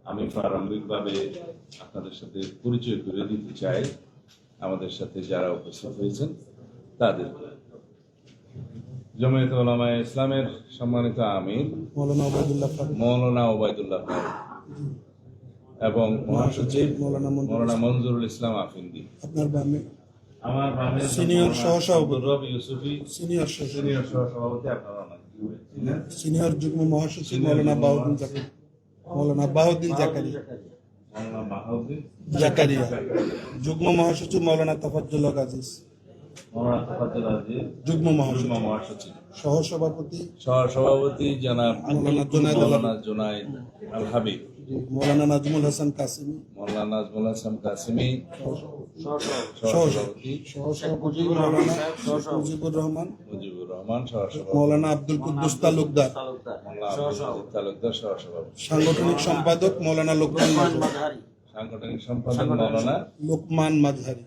আমি প্রারম্ভিকভাবে আপনাদের সাথে পরিচয় করে দিতে চাই আমাদের সাথে যারা উপস্থিত হয়েছেন তাদেরকে। জমিয়তুল উলামায়ে ইসলামের সম্মানিত আমির মৌলানা ওবায়দুল্লাহ ফারুক এবং মহাসচিব মৌলানা মঞ্জুরুল ইসলাম আফিন্দি, আমার বামে সিনিয়র সহসভাপতি রবি ইউসুফি, সিনিয়র সহসভাপতি, আপনারা সিনিয়র যুগ্ম মহাসচিব মৌলানা বাহাউদ্দিন জাকারিয়া, যুগ্ম মহাসচিব মৌলানা তাফাজ্জুল আজিজ, যুগ্ম মহাসচিব, সহসভাপতি জনাব মৌলানা জুনায়েদ আল হাবিব, মৌলানা নাজমুল হাসান কাসিমি, সহসভাপতি মৌলানা মুজিবুর রহমান, মৌলানা আব্দুল কুদ্দুস তালুকদার, সহসভাপতি, সাংগঠনিক সম্পাদক মৌলানা লোকমান মাঝহারি।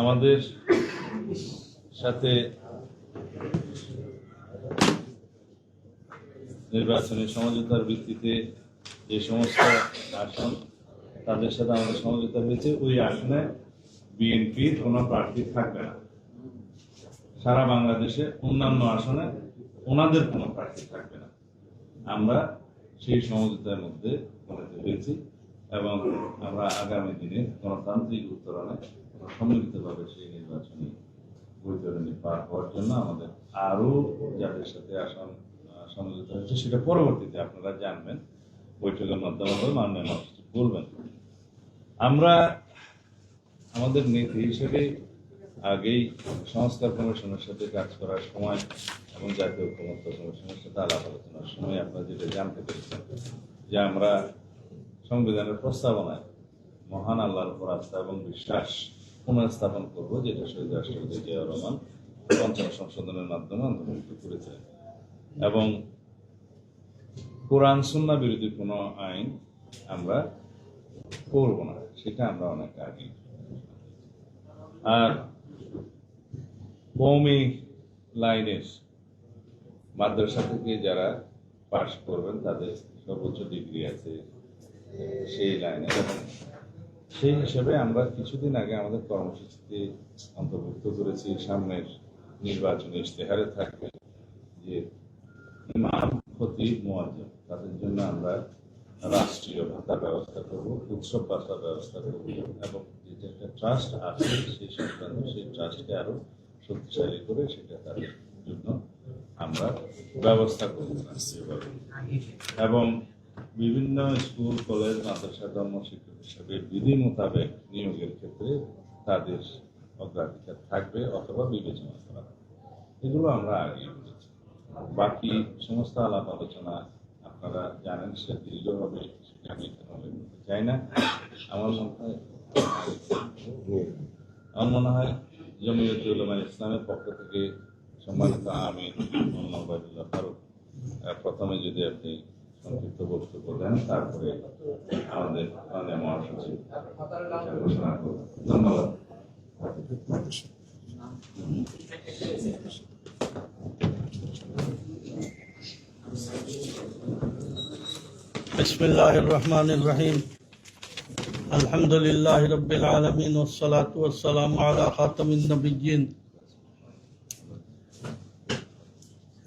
আমাদের সাথে নির্বাচনী সমঝোতার ভিত্তিতে যে সমস্ত আসন তাদের সাথে আমাদের সমঝোতা হয়েছে, ওই আসনে বিএনপির কোনো প্রার্থী থাকবে না। সারা বাংলাদেশে অন্যান্য আসনে ওনাদের কোনো প্রার্থী থাকবে না। আমরা সেই সমঝোতার মধ্যে পৌঁছতে হয়েছি এবং আমরা আগামী দিনে গণতান্ত্রিক উত্তরণে সম্মিলিতভাবে সেই নির্বাচনী বৈতরণী পার হওয়ার জন্য আমাদের আরো যাদের সাথে আসন সমঝোতা হয়েছে সেটা পরবর্তীতে আপনারা জানবেন, বৈঠকের মাধ্যমে মাননীয় মহাসচিব বলবেন। আমরা আমাদের নীতি হিসেবে আগেই সংস্কার কমিশনের সাথে কাজ করার সময় এবং জাতীয় ঐক্যমত্য কমিশনের সাথে আলাপ আলোচনার সময় আপনারা যেটা জানতে পেরেছেন যে আমরা সংবিধানের প্রস্তাবনায় মহান আল্লাহর উপর আস্থা এবং বিশ্বাস পুনঃস্থাপন করবো, যেটা শহীদ রাষ্ট্রপতি জিয়াউর রহমান পঞ্চম সংশোধনের মাধ্যমে অন্তর্ভুক্ত করেছেন, এবং কোরআন সুন্নাহ বিরোধী কোনো আইন আমরা করব না, সেটা আমরা অনেক আগে। আর কওমি লাইনের মাদ্রাসা থেকে যারা পাশ করবেন তাদের সর্বোচ্চ ডিগ্রি আছে সেই লাইনে, এবং সেই হিসেবে আমরা কিছুদিন আগে আমাদের কর্মসূচিতে অন্তর্ভুক্ত করেছি, সামনের নির্বাচনী ইশতেহারে থাকবে যে ইমাম, খতিব, মুয়াজ্জিন তাদের জন্য আমরা রাষ্ট্রীয় ভাতার ব্যবস্থা করব, উৎসব ভাতার ব্যবস্থা করব, এবং যেটা একটা ট্রাস্ট আছে সেই সংক্রান্ত সেই ট্রাস্টকে আরো শক্তিশালী করে সেটা তাদের জন্য আমরা ব্যবস্থা করব রাষ্ট্রীয়ভাবে। এবং বিভিন্ন স্কুল, কলেজ, মাদ্রাসা, ধর্ম শিক্ষক হিসাবে বিধি মোতাবেক নিয়োগের ক্ষেত্রে তাদের অগ্রাধিকার থাকবে অথবা বিবেচনা করা হবে। এগুলো আমরা আগেই বলেছি। বাকি সমস্ত আলাপ আলোচনা আপনারা জানেন, সে দীর্ঘভাবে সেটা আমি বলতে চাই না। আমার মনে হয় জমিয়তুল উলামায়ে ইসলামের পক্ষ থেকে সম্মানিত আমির মৌলানা ওবায়দুল্লাহ ফারুক প্রথমে যদি আপনি সংক্ষিপ্ত বক্তব্য দেন, তারপরে আমাদের মাননীয় মহাসচিব ঘোষণা করবেন। ধন্যবাদ। বিসমিল্লাহির রহমানির রহিম। আলহামদুলিল্লাহি রাব্বিল আলামিন ওয়াস সালাতু ওয়াস সালামু আলা খাতামিন নবিয়্যিন।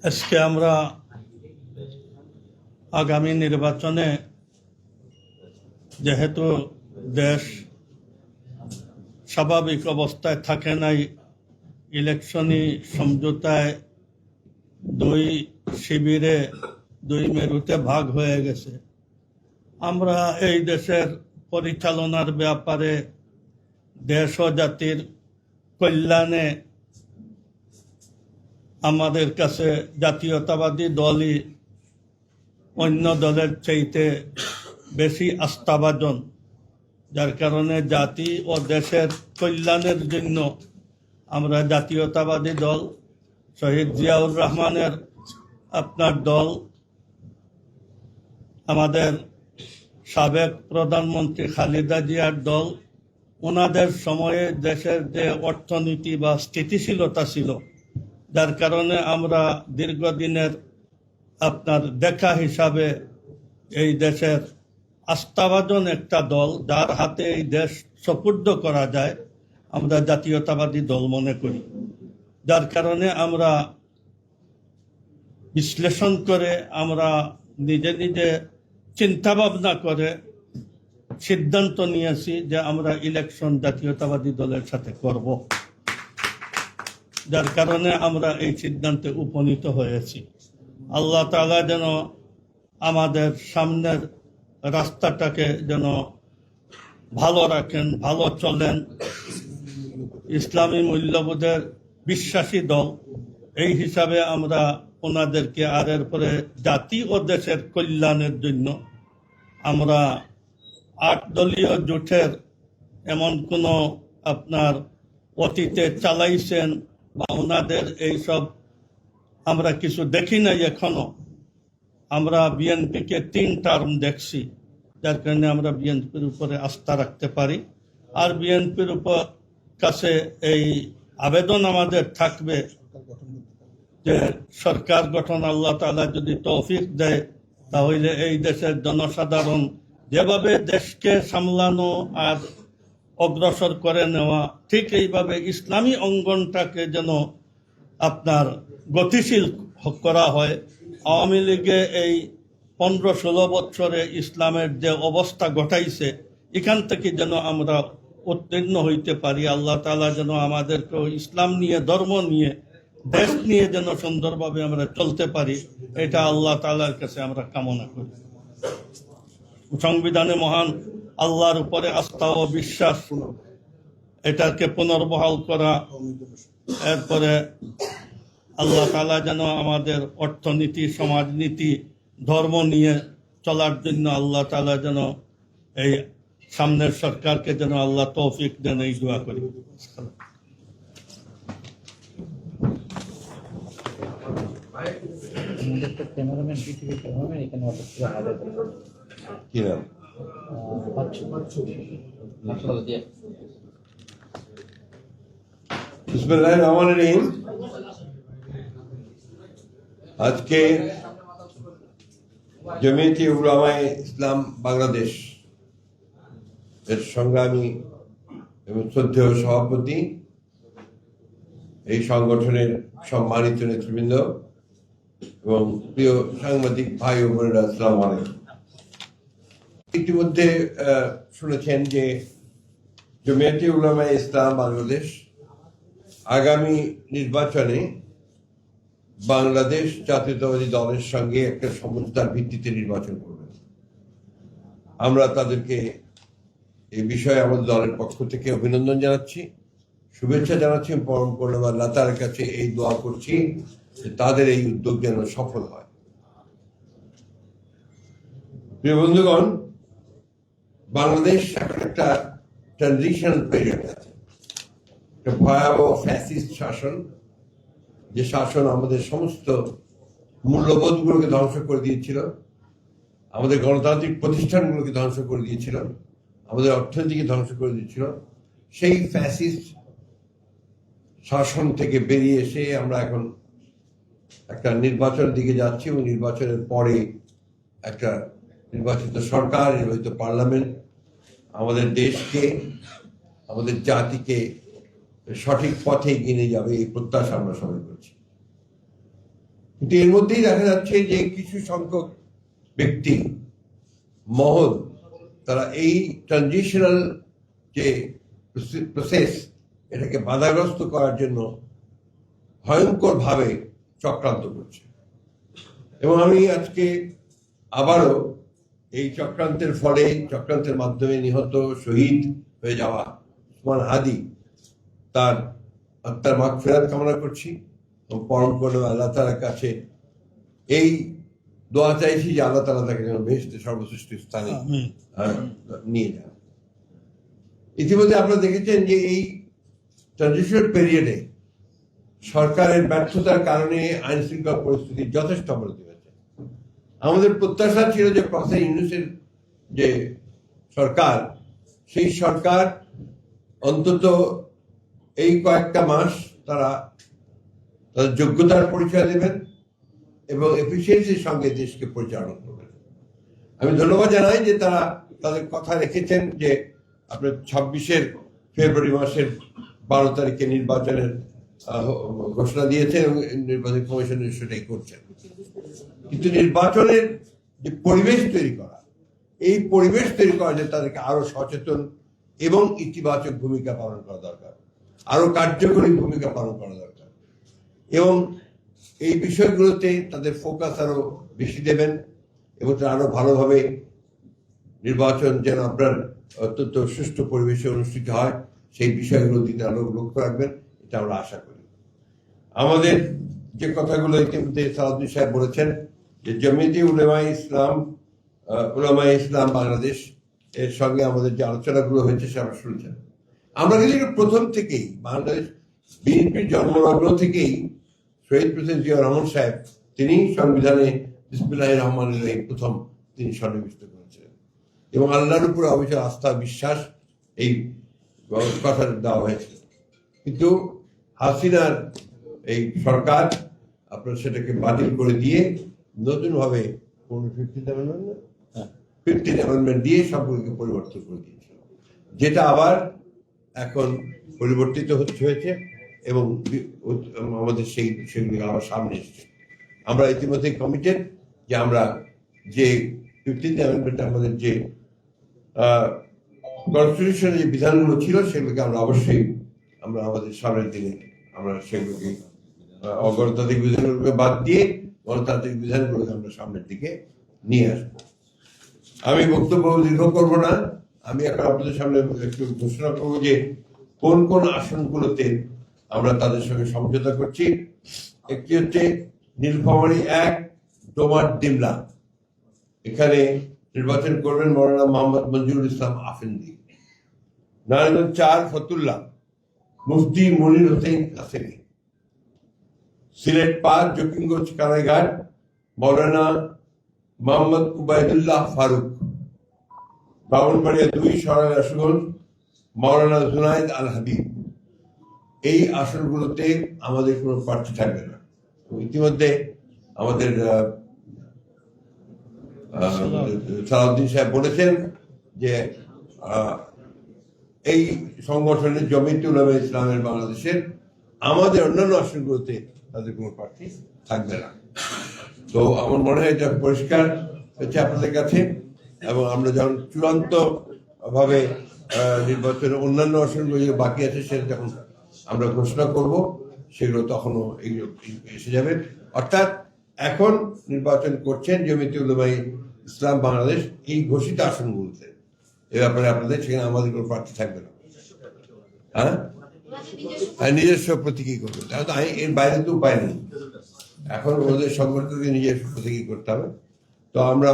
আজকে আমরা আগামী নির্বাচনে যেহেতু দেশ স্বাভাবিক অবস্থায় থাকে নাই, ইলেকশনি সমঝোতায় দুই শিবিরে, দুই মেরুতে ভাগ হয়ে গেছে। আমরা এই দেশের পরিচালনার ব্যাপারে দেশ ও জাতির কল্যাণে আমাদের কাছে জাতীয়তাবাদী দলই অন্য দলের চাইতে বেশি আস্থাভাজন, যার কারণে জাতি ও দেশের কল্যাণের জন্য আমরা জাতীয়তাবাদী দল, শহীদ জিয়াউর রহমানের আপনার দল, আমাদের সাবেক প্রধানমন্ত্রী খালেদা জিয়ার দল, ওনাদের সময়ে দেশের যে অর্থনীতি বা স্থিতিশীলতা ছিল, যার কারণে আমরা দীর্ঘদিনের আপনার দেখা হিসাবে এই দেশের আস্থাভাজন একটা দল, যার হাতে এই দেশ সুপর্দ করা যায়, আমরা জাতীয়তাবাদী দল মনে করি। যার কারণে আমরা বিশ্লেষণ করে, আমরা নিজে নিজে চিন্তা ভাবনা করে সিদ্ধান্ত নিয়েছি যে আমরা ইলেকশন জাতীয়তাবাদী দলের সাথে করব। যার কারণে আমরা এই সিদ্ধান্তে উপনীত হয়েছি। আল্লাহ তাআলা যেন আমাদের সামনের রাস্তাটাকে যেন ভালো রাখেন, ভালো চলেন। ইসলামী মূল্যবোধের বিশ্বাসী দল, এই হিসাবে আমরা ওনাদেরকে আর এরপরে জাতি ও দেশের কল্যাণের জন্য আমরা 8 দলীয় জোটের এমন কোনো আপনার অতীতে চালাইছেন বা ওনাদের এইসব আমরা কিছু দেখি নাই এখনো। আমরা বিএনপিকে 3 টার্ম দেখছি, যার কারণে আমরা বিএনপির উপরে আস্থা রাখতে পারি। আর বিএনপির উপর কাছে এই আবেদন আমাদের থাকবে যে সরকার গঠন আল্লাহ তাআলা যদি তৌফিক দেয়, তাহলে এই দেশের জনসাধারণ যেভাবে দেশকে সামলানো আর অগ্রসর করে নেওয়া, ঠিক এইভাবে ইসলামী অঙ্গনটাকে যেন আপনার গতিশীল করা হয়। আওয়ামী লীগে এই 15-16 বছরে ইসলামের যে অবস্থা ঘটাইছে, এখান থেকে যেন আমরা উত্তীর্ণ হইতে পারি। আল্লাহ তাআলা যেন আমাদেরকে ইসলাম নিয়ে, ধর্ম নিয়ে, দেশ নিয়ে যেন সুন্দরভাবে আমরা চলতে পারি, এটা আল্লাহ তাআলার কাছে আমরা কামনা করি। সংবিধানে মহান আল্লাহর উপরে আস্থা ও বিশ্বাস, এটাকে পুনর্বহাল করা। এরপরে আল্লাহ তাআলা যেন আমাদের অর্থনীতি, সমাজনীতি, ধর্ম নিয়ে চলার জন্য আল্লাহ তাআলা যেন এই সামনের সরকারকে যেন আল্লাহ তৌফিক দেন, এই দোয়া করি। আমাদের তো ক্যামেরাম্যান, পৃথিবী ক্যামেরাম্যান এখানে অত হাজার কি নাম? বিসমিল্লাহির রহমানির রহিম। আজকে জমিয়তে উলামায়ে ইসলাম বাংলাদেশ এর সংগ্রামী এবং শ্রদ্ধেয় সভাপতি, এই সংগঠনের সম্মানিত নেতৃবৃন্দ এবং প্রিয় সাংবাদিক ভাই ও বোনেরা, আসসালামু আলাইকুম। ইতিমধ্যে শুনেছেন যে জমিয়তে উলামায়ে ইসলাম বাংলাদেশ আগামী নির্বাচনে বাংলাদেশ জাতীয়তাবাদী দলের সঙ্গে একটা সমঝোতার ভিত্তিতে নির্বাচন করবে। আমরা তাদেরকে এই বিষয়ে আমাদের দলের পক্ষ থেকে অভিনন্দন জানাচ্ছি, শুভেচ্ছা জানাচ্ছি, পরম করুণাময় আল্লাহ তাআলার কাছে এই দোয়া করছি যে তাদের এই উদ্যোগ যেন সফল হয়। প্রিয় বন্ধুগণ, বাংলাদেশ একটা ট্রানজিশনাল পিরিয়ড আছে, একটা ভয়াবহ ফ্যাসিস্ট শাসন, যে শাসন আমাদের সমস্ত মূল্যবোধগুলোকে ধ্বংস করে দিয়েছিল, আমাদের গণতান্ত্রিক প্রতিষ্ঠানগুলোকে ধ্বংস করে দিয়েছিল, আমাদের অর্থনীতিকে ধ্বংস করে দিয়েছিল। সেই ফ্যাসিস্ট শাসন থেকে বেরিয়ে এসে আমরা এখন একটা নির্বাচনের দিকে যাচ্ছি এবং নির্বাচনের পরে একটা নির্বাচিত সরকার, নির্বাচিত পার্লামেন্ট আমাদের দেশকে, আমাদের জাতিকে সঠিক পথে এগিয়ে নিয়ে যাবে, এই প্রত্যাশা আমরা সবাই করছি। কিন্তু এর মধ্যেই দেখা যাচ্ছে যে কিছু সংখ্যক ব্যক্তি, মহল, তারা এই ট্রানজিশনাল যে প্রসেস, এটাকে বাধাগ্রস্ত করার জন্য ভয়ঙ্করভাবে চক্রান্ত করছে। এবং আমি আজকে আবারও এই চক্রান্তের ফলে, চক্রান্তের মাধ্যমে নিহত, শহীদ হয়ে যাওয়া ওসমান হাদি, তার আত্মার মাগফিরাত কামনা করছি এবং পরম করুণাময় আল্লাহ তাআলার কাছে এই দোয়া চাইছি যে আল্লাহ তাআলা তাকে যেন বেহেশতে সর্বশ্রেষ্ঠ স্থানে নিয়ে যান। ইতিমধ্যে আপনারা দেখেছেন যে এই ট্রানজিশনাল পিরিয়ডে সরকারের ব্যর্থতার কারণে আইন শৃঙ্খলা পরিস্থিতি যথেষ্ট অবনতি হয়েছে। আমাদের প্রত্যাশা ছিল যে প্রফেসর ইউনূসের যে সরকার, সেই সরকার অন্তত এই কয়েকটা মাস তারা তাদের যোগ্যতার পরিচয় দেবেন এবং এফিসিয়েন্সির সঙ্গে দেশকে পরিচালনা করবেন। আমি ধন্যবাদ জানাই যে তারা তাদের কথা রেখেছেন যে আপনার 26 ফেব্রুয়ারি মাসের 12 তারিখে নির্বাচনের ঘোষণা দিয়েছেন এবং নির্বাচন কমিশন সেটাই করছেন। কিন্তু নির্বাচনের যে পরিবেশ তৈরি করা, এই পরিবেশ তৈরি করা যে তাদেরকে আরো সচেতন এবং ইতিবাচক ভূমিকা পালন করা দরকার, আরো কার্যকরী ভূমিকা পালন করা দরকার এবং এই বিষয়গুলোতে তাদের ফোকাস আরো বেশি দেবেন এবং তারা আরো ভালোভাবে নির্বাচন যেন আপনার অত্যন্ত সুষ্ঠু পরিবেশে অনুষ্ঠিত হয় সেই বিষয়গুলো দিতে আরো লক্ষ্য রাখবেন, এটা আমরা আশা করি। আমাদের যে কথাগুলো ইতিমধ্যে সালাউদ্দিন সাহেব বলেছেন যে জমিয়তে উলামায়ে ইসলাম বাংলাদেশ এর সঙ্গে আমাদের যে আলোচনাগুলো হয়েছে সে আমরা শুনছেন। আমরা কিন্তু প্রথম থেকেই বাংলাদেশ বিএনপির জন্মলগ্ন থেকেই শহীদ প্রেসিডেন্ট জিয়া রহমান সাহেব তিনি সংবিধানে বিসমিল্লাহির রহমানির রহিম প্রথম তিনি সন্নিবিষ্ট করেছিলেন এবং আল্লাহর উপর অবিচল আস্থা বিশ্বাস এই কথা দেওয়া হয়েছিল। কিন্তু হাসিনার এই সরকার আপনার সেটাকে বাতিল করে দিয়ে নতুনভাবে 15th অ্যামেন্ডমেন্ট দিয়ে সবগুলোকে পরিবর্তন করে দিয়েছিল, যেটা আবার এখন পরিবর্তিত হয়েছে এবং আমাদের সেই বিষয়গুলি আবার সামনে এসছে। আমরা ইতিমধ্যে কমিটেড যে আমরা যে 15th অ্যামেন্ডমেন্ট আমাদের যে কনস্টিটিউশনের যে বিধানগুলো ছিল সেগুলোকে আমরা অবশ্যই আমরা আমাদের সামনের দিনে আমরা সেগুলোকে অগণতান্ত্রিক বিধানগুলোকে বাদ দিয়ে গণতান্ত্রিক বিধানগুলোকে আমরা সামনের দিকে নিয়ে আসবো। আমি বক্তব্য দীর্ঘ করবো না, আমি এখন আপনাদের সামনে একটু ঘোষণা করবো যে কোন কোন আসনগুলোতে আমরা তাদের সঙ্গে সমঝোতা করছি। একটি হচ্ছে নীলফামারী 1 ডোমার ডিমলা, এখানে নির্বাচন করবেন মৌলানা মোহাম্মদ মঞ্জুরুল ইসলাম আফেন্দি। নারায়ণগঞ্জ 4 ফতুল্লা মুফতি মনির হোসেন কাসেমি। সিলেট 5 জকিগঞ্জ কানাইঘাট মৌলানা মোহাম্মদ উবাইদুল্লাহ ফারুক। ব্রাহ্মণবাড়িয়া 2 সরাইল আশুগঞ্জ মৌলানা জুনায়েদ আল হাবিব। এই আসনগুলোতে আমাদের কোনো প্রার্থী থাকবে না। ইতিমধ্যে আমাদের সালাউদ্দিন সাহেব বলেছেন যে এই সংগঠনের জমিয়তে উলামায়ে ইসলামের বাংলাদেশের আমাদের অন্যান্য আসনগুলোতে তাদের কোনো প্রার্থী থাকবে না। তো আমার মনে হয় এটা পরিষ্কার হচ্ছে আপনাদের কাছে এবং আমরা যখন চূড়ান্ত ভাবে নির্বাচনের অন্যান্য আসনগুলো যে বাকি আছে সেটা যখন আমরা ঘোষণা করব সেগুলো তখনও এসে যাবে। অর্থাৎ এখন নির্বাচন করছেন জমিয়তে উলামায়ে ইসলাম বাংলাদেশ এই ঘোষিত আসনগুলোতে, এ ব্যাপারে আপনাদের সেখানে আমাদের কোনো প্রার্থী থাকবে না। হ্যাঁ, নিজস্ব প্রতীকী করবে, তাহলে এর বাইরে তো উপায় নেই, এখন ওদের সংগঠনকে নিজস্ব প্রতীকী করতে হবে। তো আমরা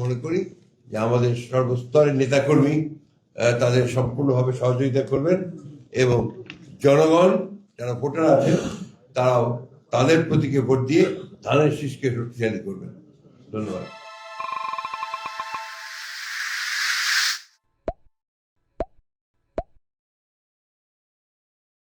মনে করি যে আমাদের সর্বস্তরের নেতাকর্মী তাদের সম্পূর্ণভাবে সহযোগিতা করবেন এবং জনগণ যারা ভোটার আছেন তারাও তাদের প্রতীকে ভোট দিয়ে ধানের শীষকে শক্তিশালী করবেন। ধন্যবাদ।